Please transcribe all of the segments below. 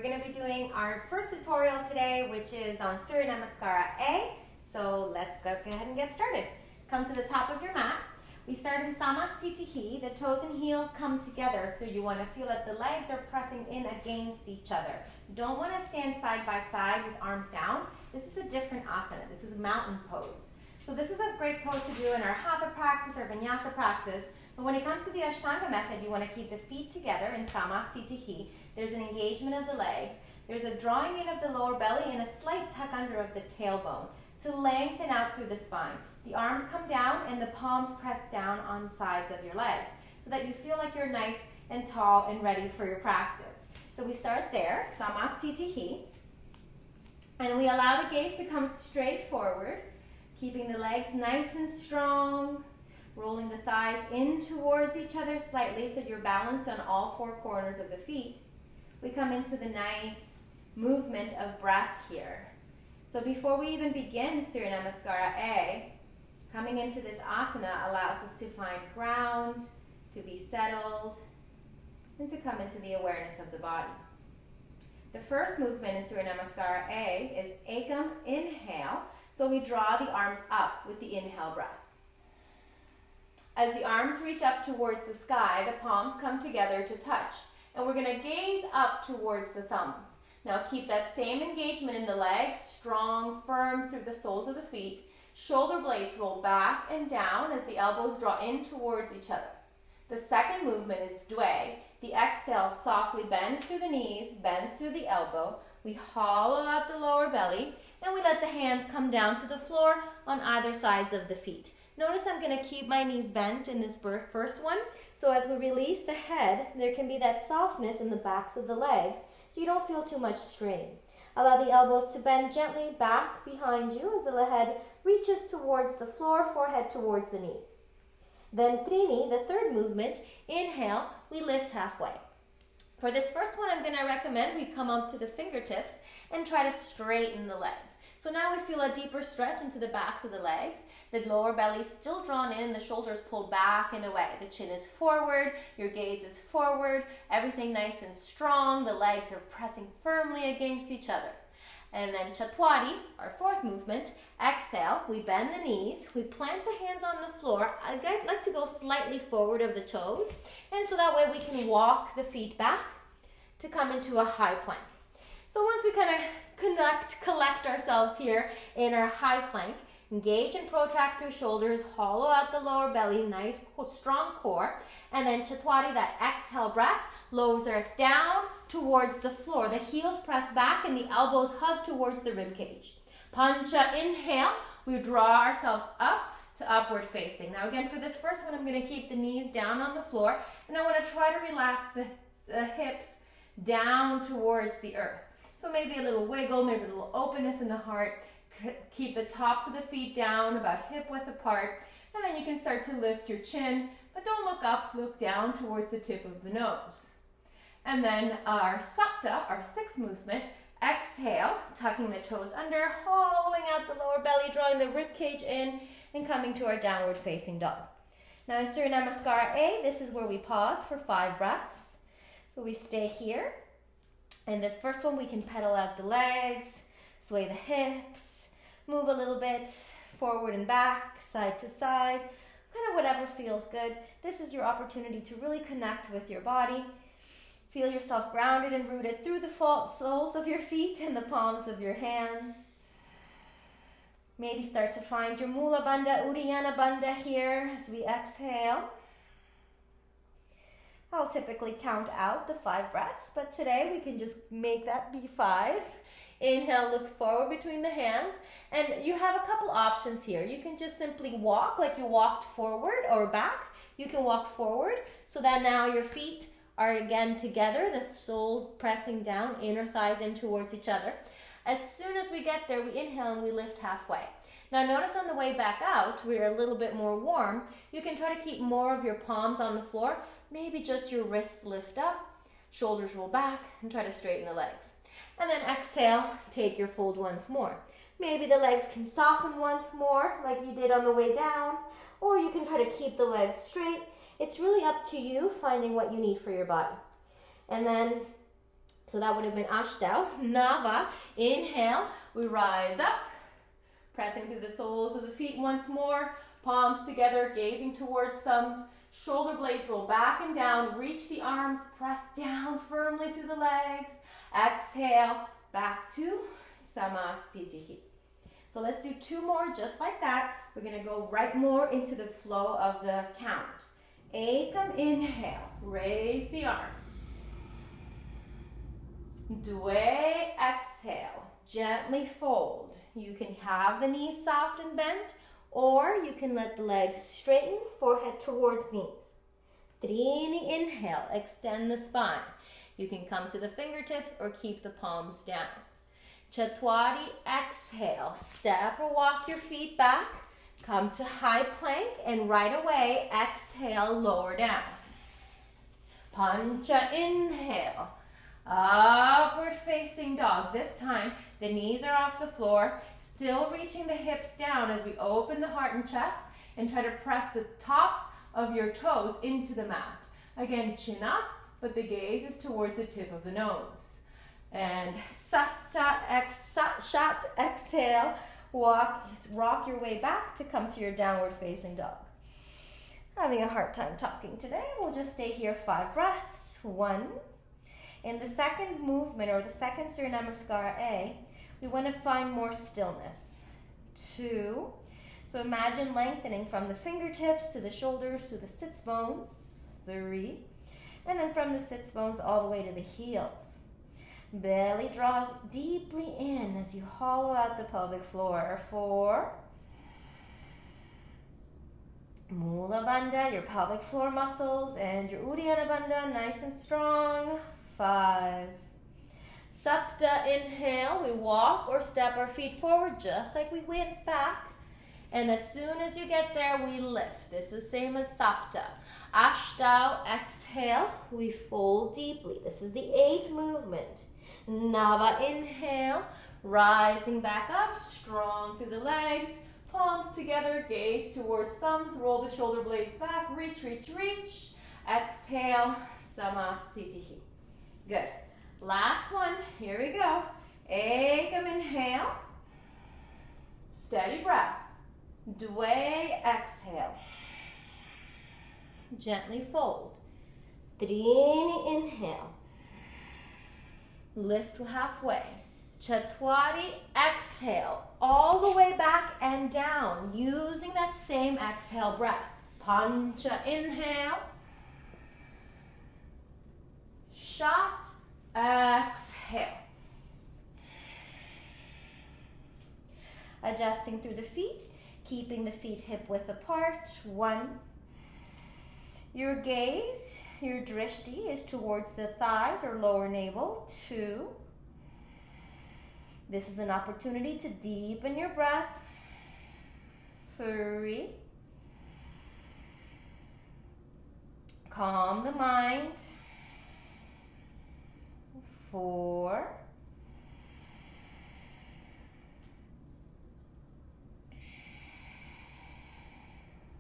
We're going to be doing our first tutorial today, which is on Surya Namaskar A. So let's go ahead and get started. Come to the top of your mat. We start in Samastitihi. The toes and heels come together, so you want to feel that the legs are pressing in against each other. You don't want to stand side by side with arms down. This is a different asana. This is a mountain pose. So this is a great pose to do in our hatha practice or Vinyasa practice. But when it comes to the Ashtanga method, you want to keep the feet together in Samastitihi. There's an engagement of the legs. There's a drawing in of the lower belly and a slight tuck under of the tailbone to lengthen out through the spine. The arms come down and the palms press down on the sides of your legs so that you feel like you're nice and tall and ready for your practice. So we start there, Samastitihi, and we allow the gaze to come straight forward, keeping the legs nice and strong, rolling the thighs in towards each other slightly so you're balanced on all four corners of the feet. We come into the nice movement of breath here. So before we even begin Surya Namaskar A, coming into this asana allows us to find ground, to be settled, and to come into the awareness of the body. The first movement in Surya Namaskar A is Ekam, inhale. So we draw the arms up with the inhale breath. As the arms reach up towards the sky, the palms come together to touch. And we're going to gaze up towards the thumbs. Now keep that same engagement in the legs, strong, firm through the soles of the feet. Shoulder blades roll back and down as the elbows draw in towards each other. The second movement is Dwe. The exhale softly bends through the knees, bends through the elbow. We hollow out the lower belly, and we let the hands come down to the floor on either sides of the feet. Notice I'm going to keep my knees bent in this first one. So as we release the head, there can be that softness in the backs of the legs, so you don't feel too much strain. Allow the elbows to bend gently back behind you as the head reaches towards the floor, forehead towards the knees. Then Trini, the third movement, inhale, we lift halfway. For this first one, I'm going to recommend we come up to the fingertips and try to straighten the legs. So now we feel a deeper stretch into the backs of the legs. The lower belly is still drawn in, the shoulders pulled back and away. The chin is forward, your gaze is forward, everything nice and strong. The legs are pressing firmly against each other. And then Chatwari, our fourth movement, exhale, we bend the knees, we plant the hands on the floor. I like to go slightly forward of the toes, and so that way we can walk the feet back to come into a high plank. So once we kind of collect ourselves here in our high plank, engage and protract through shoulders, hollow out the lower belly, nice strong core, and then Chatwari, that exhale breath, lowers us down towards the floor. The heels press back and the elbows hug towards the rib cage. Pancha, inhale, we draw ourselves up to upward facing. Now again, for this first one, I'm going to keep the knees down on the floor, and I want to try to relax the hips down towards the earth. So maybe a little wiggle, maybe a little openness in the heart. Keep the tops of the feet down, about hip width apart, and then you can start to lift your chin, but don't look up, look down towards the tip of the nose. And then our Sapta, our sixth movement, exhale, tucking the toes under, hollowing out the lower belly, drawing the rib cage in, and coming to our downward facing dog. Now in Surya Namaskar A, this is where we pause for 5 breaths. So we stay here. In this first one, we can pedal out the legs, sway the hips, move a little bit forward and back, side to side, kind of whatever feels good. This is your opportunity to really connect with your body. Feel yourself grounded and rooted through the soles of your feet and the palms of your hands. Maybe start to find your Mula Bandha, Uddiyana Bandha here as we exhale. I'll typically count out the 5 breaths, but today we can just make that be 5. Inhale, look forward between the hands, and you have a couple options here. You can just simply walk like you walked forward or back. You can walk forward so that now your feet are again together, the soles pressing down, inner thighs in towards each other. As soon as we get there, we inhale and we lift halfway. Now notice on the way back out, we're a little bit more warm. You can try to keep more of your palms on the floor, maybe just your wrists lift up, shoulders roll back, and try to straighten the legs. And then exhale, take your fold once more. Maybe the legs can soften once more like you did on the way down, or you can try to keep the legs straight. It's really up to you finding what you need for your body. And then So that would have been Ashtanga. Nava, inhale, we rise up, pressing through the soles of the feet once more, palms together, gazing towards thumbs, shoulder blades roll back and down, reach the arms, press down firmly through the legs, exhale, back to Samasthiti. So let's do 2 more just like that. We're going to go right more into the flow of the count. Ekam, inhale, raise the arms. Dwe, exhale, gently fold. You can have the knees soft and bent, or you can let the legs straighten, forehead towards knees. Trini, inhale, extend the spine. You can come to the fingertips or keep the palms down. Chatwari, exhale, step or walk your feet back. Come to high plank and right away, exhale, lower down. Pancha, inhale, upward facing dog. This time, the knees are off the floor, still reaching the hips down as we open the heart and chest and try to press the tops of your toes into the mat. Again, chin up, but the gaze is towards the tip of the nose. And shat, exhale, rock your way back to come to your downward facing dog. Having a hard time talking today, we'll just stay here 5 breaths. 1. In the second movement, or the second Surya Namaskar A, we want to find more stillness. 2. So imagine lengthening from the fingertips to the shoulders to the sits bones. 3. And then from the sits bones all the way to the heels. Belly draws deeply in as you hollow out the pelvic floor. 4. Mula Bandha, your pelvic floor muscles, and your Uddiyana Bandha, nice and strong. 5. Sapta, inhale, we walk or step our feet forward just like we went back. And as soon as you get there, we lift. This is same as Sapta. Ashtanga, exhale, we fold deeply. This is the 8th movement. Nava, inhale, rising back up, strong through the legs, palms together, gaze towards thumbs, roll the shoulder blades back, reach, reach, reach. Exhale, Samasthiti. Good. Last one, here we go. Ekam, inhale, steady breath. Dwe, exhale. Gently fold. Trini, inhale. Lift to halfway. Chatwari, exhale. All the way back and down, using that same exhale breath. Pancha, inhale. Shat, exhale. Adjusting through the feet, keeping the feet hip width apart. 1. Your gaze, your drishti is towards the thighs or lower navel. 2. This is an opportunity to deepen your breath. 3. Calm the mind. 4.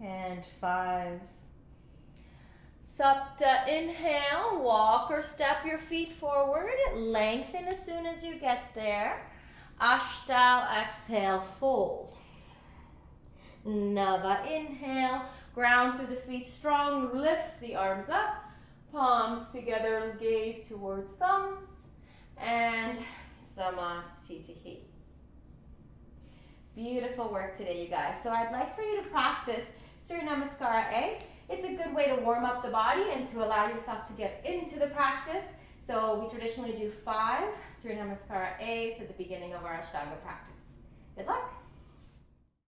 And 5. Sapta, inhale, walk or step your feet forward, lengthen as soon as you get there. Ashtanga, exhale, fold. Nava, inhale, ground through the feet strong, lift the arms up, palms together, gaze towards thumbs, and Samasthiti. Beautiful work today, you guys. So I'd like for you to practice Surya Namaskar A. It's a good way to warm up the body and to allow yourself to get into the practice. So we traditionally do 5 Surya Namaskar A's at the beginning of our Ashtanga practice. Good luck.